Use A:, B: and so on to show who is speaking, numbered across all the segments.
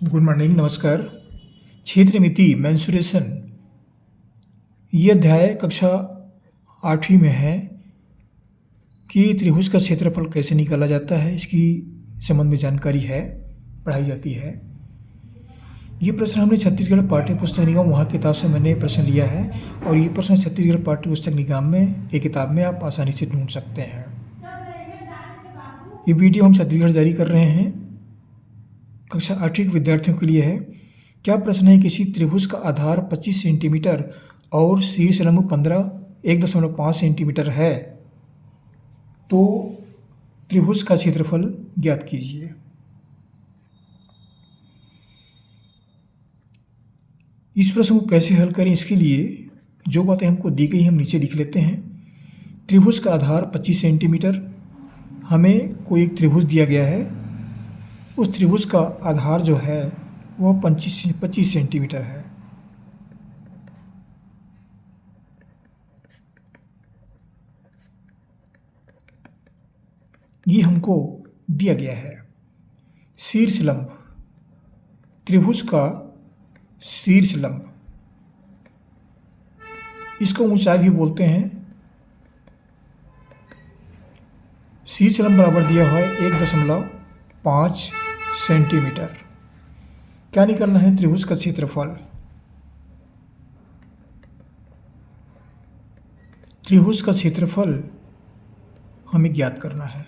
A: Good morning, नमस्कार। क्षेत्र मिति मेंसुरेशन ये अध्याय कक्षा 8वीं में है कि त्रिभुज का क्षेत्रफल कैसे निकाला जाता है, इसकी संबंध में जानकारी है, पढ़ाई जाती है। ये प्रश्न हमने छत्तीसगढ़ पाठ्य पुस्तक निगम वहाँ किताब से मैंने प्रश्न लिया है और ये प्रश्न छत्तीसगढ़ पाठ्य पुस्तक निगम में एक किताब में आप आसानी से ढूंढ सकते हैं। ये वीडियो हम छत्तीसगढ़ जारी कर रहे हैं, कक्षा 8वीं के विद्यार्थियों के लिए है। क्या प्रश्न है, किसी त्रिभुज का आधार 25 सेंटीमीटर और शीर्ष लंब 1.5 सेंटीमीटर है तो त्रिभुज का क्षेत्रफल ज्ञात कीजिए। इस प्रश्न को कैसे हल करें, इसके लिए जो बातें हमको दी गई हम नीचे लिख लेते हैं। त्रिभुज का आधार 25 सेंटीमीटर, हमें कोई एक त्रिभुज दिया गया है, उस त्रिभुज का आधार जो है वह 25 सेंटीमीटर है। ये हमको दिया गया है। शीर्ष लंब, त्रिभुज का शीर्ष लंब, इसको ऊंचाई भी बोलते हैं। शीर्ष लंब बराबर दिया हुआ है 1.5 सेंटीमीटर। क्या निकालना है, त्रिभुज का क्षेत्रफल। त्रिभुज का क्षेत्रफल हमें ज्ञात करना है।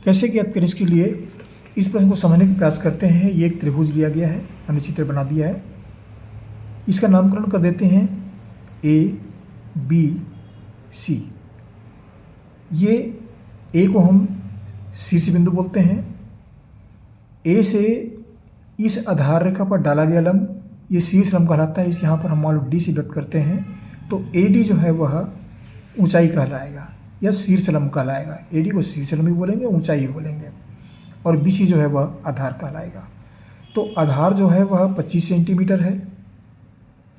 A: कैसे ज्ञात करें, इसके लिए इस प्रश्न को समझने का प्रयास करते हैं। ये एक त्रिभुज लिया गया है, हमने चित्र बना दिया है। इसका नामकरण कर देते हैं ABC। ये ए को हम शीर्ष बिंदु बोलते हैं। ए से इस आधार रेखा पर डाला गया लंब ये शीर्ष लंब कहलाता है। इस यहाँ पर हम मान लो डी से व्यक्त करते हैं तो AD जो है वह ऊंचाई कहलाएगा या शीर्ष लंब कहलाएगा। AD को शीर्ष लंब भी बोलेंगे, ऊंचाई भी बोलेंगे, और BC जो है वह आधार कहलाएगा। तो आधार जो है वह 25 सेंटीमीटर है,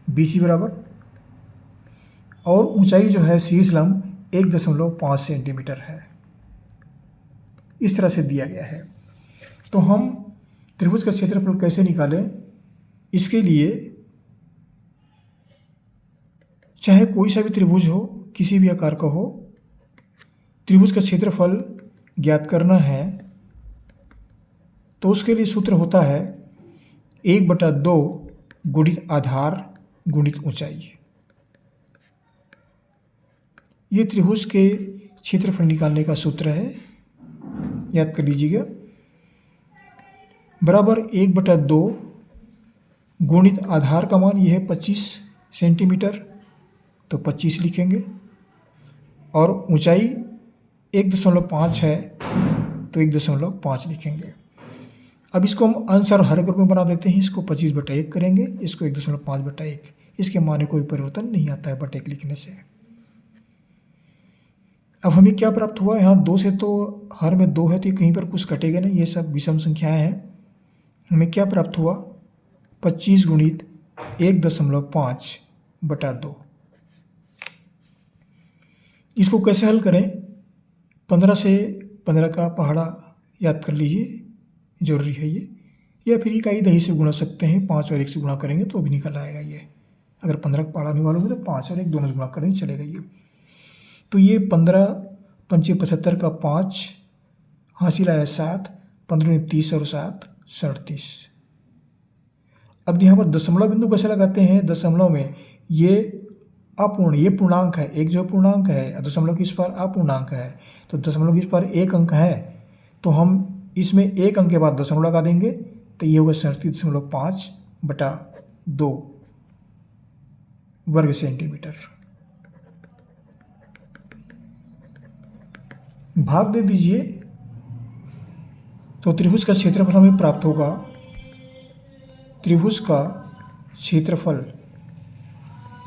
A: BC बराबर, और ऊंचाई जो है शीर्ष लंब 1.5 सेंटीमीटर है। इस तरह से दिया गया है। तो हम त्रिभुज का क्षेत्रफल कैसे निकालें, इसके लिए चाहे कोई सा भी त्रिभुज हो, किसी भी आकार का हो, त्रिभुज का क्षेत्रफल ज्ञात करना है तो उसके लिए सूत्र होता है 1/2 गुणित आधार गुणित ऊंचाई। ये त्रिभुज के क्षेत्रफल निकालने का सूत्र है, याद कर लीजिएगा। बराबर 1/2 गुणित आधार का मान ये है 25 सेंटीमीटर, तो 25 लिखेंगे, और ऊंचाई 1.5 है तो 1.5 लिखेंगे। अब इसको हम अंश और हर रूप में बना देते हैं। इसको 25/1 करेंगे, इसको 1.5/1। इसके मान में कोई परिवर्तन नहीं आता है बटे 1 लिखने से। अब हमें क्या प्राप्त हुआ, यहाँ 2 से तो हर में 2 है तो कहीं पर कुछ कटेगा नहीं, ये सब विषम संख्याएं हैं। हमें क्या प्राप्त हुआ, 25 गुणित 1.5/2। इसको कैसे हल करें, 15 से 15 का पहाड़ा याद कर लीजिए, जरूरी है ये, या फिर इकाई दही से गुणा सकते हैं। 5 और 1 से गुणा करेंगे तो भी निकल आएगा ये। अगर 15 का पहाड़ा नहीं मालूम है तो 5 और 1 दोनों से गुणा करेंगे, चलेगा ये। तो ये 15 पंचे 75 का 5 हासिल आया 7, 15 30 और 7 37। अब यहाँ पर दशमलव बिंदु कैसे लगाते हैं, दशमलव में ये अपूर्ण, ये पूर्णांक है, एक जो पूर्णांक है, दशमलव की इस पर अपूर्णांक है, तो दशमलव की इस पर एक अंक है तो हम इसमें एक अंक के बाद दशमलव लगा देंगे तो ये होगा 37.5/2 वर्ग सेंटीमीटर। भाग दे दीजिए तो त्रिभुज का क्षेत्रफल हमें प्राप्त होगा। त्रिभुज का क्षेत्रफल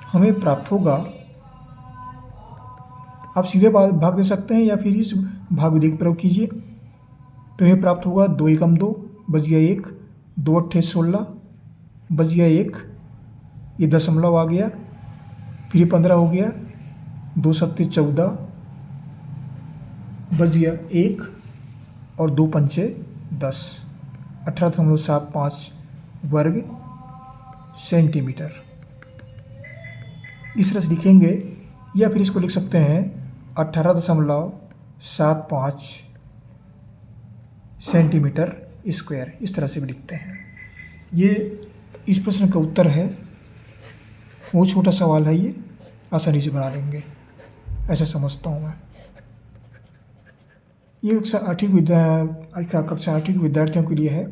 A: हमें प्राप्त होगा, आप सीधे भाग दे सकते हैं या फिर इस भाग विधि का प्रयोग कीजिए। तो यह प्राप्त होगा 2 एकम 2 बच गया 1, 2 अट्ठे 16 बच गया 1, ये दशमलव आ गया, फिर 15 हो गया, 2 सत्ते 14 बच गया 1 और 2 पंचे 10, 18.75 वर्ग सेंटीमीटर। इस तरह से लिखेंगे, या फिर इसको लिख सकते हैं 18.75 सेंटीमीटर स्क्वायर, इस तरह से भी लिखते हैं। ये इस प्रश्न का उत्तर है। बहुत छोटा सवाल है, ये आसानी से बना लेंगे, ऐसा समझता हूँ मैं। ये कक्षा आठवीं के विद्यार्थियों के लिए है।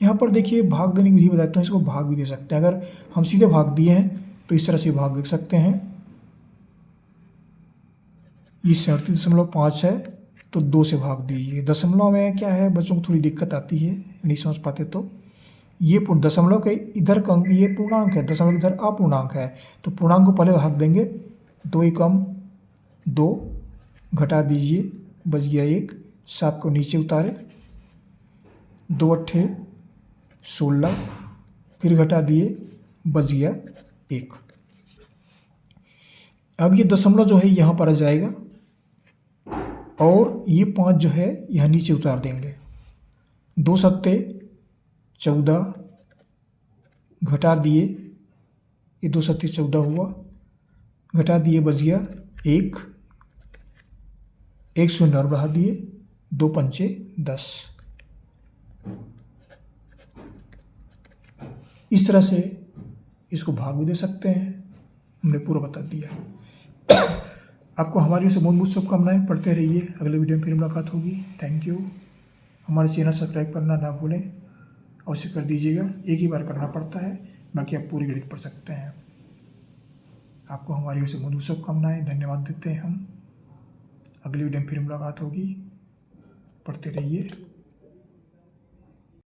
A: यहाँ पर देखिए भाग देने की विधि बताते हैं, इसको भाग भी दे सकते हैं। अगर हम सीधे भाग दिए हैं तो इस तरह से भाग देख सकते हैं। ये 37.5 है तो 2 से भाग दीजिए। दशमलव में क्या है, बच्चों को थोड़ी दिक्कत आती है, नहीं समझ पाते तो ये दशमलव के इधर का अंक ये पूर्णांक है, दशमलव इधर अपूर्णांक है, तो पूर्णांक को पहले भाग देंगे। 2 एकम 2, घटा दीजिए, बच गया 1। 7 को नीचे उतारे, 2 अट्ठे 16, फिर घटा दिए, बच गया 1। अब ये दशमलव जो है यहाँ पर आ जाएगा और ये 5 जो है यहाँ नीचे उतार देंगे। 2 सत्ते 14, घटा दिए, ये 2 सत्ते 14 हुआ, घटा दिए, बच गया 1। 1 शून्य और बढ़ा दिए, 2 पंचे 10। इस तरह से इसको भाग भी दे सकते हैं। हमने पूरा बता दिया। आपको हमारी ओर से बहुत बहुत शुभकामनाएं। पढ़ते रहिए, अगले वीडियो में फिर मुलाकात होगी। Thank you. हमारे चैनल सब्सक्राइब करना ना भूलें, अवश्य कर दीजिएगा। एक ही बार करना पड़ता है, बाकी आप पूरी गणित पढ़ सकते हैं। आपको हमारी ओर से बहुत बहुत शुभकामनाएं, धन्यवाद देते हैं हम। अगली वीडियो में फिर मुलाकात होगी। पढ़ते रहिए।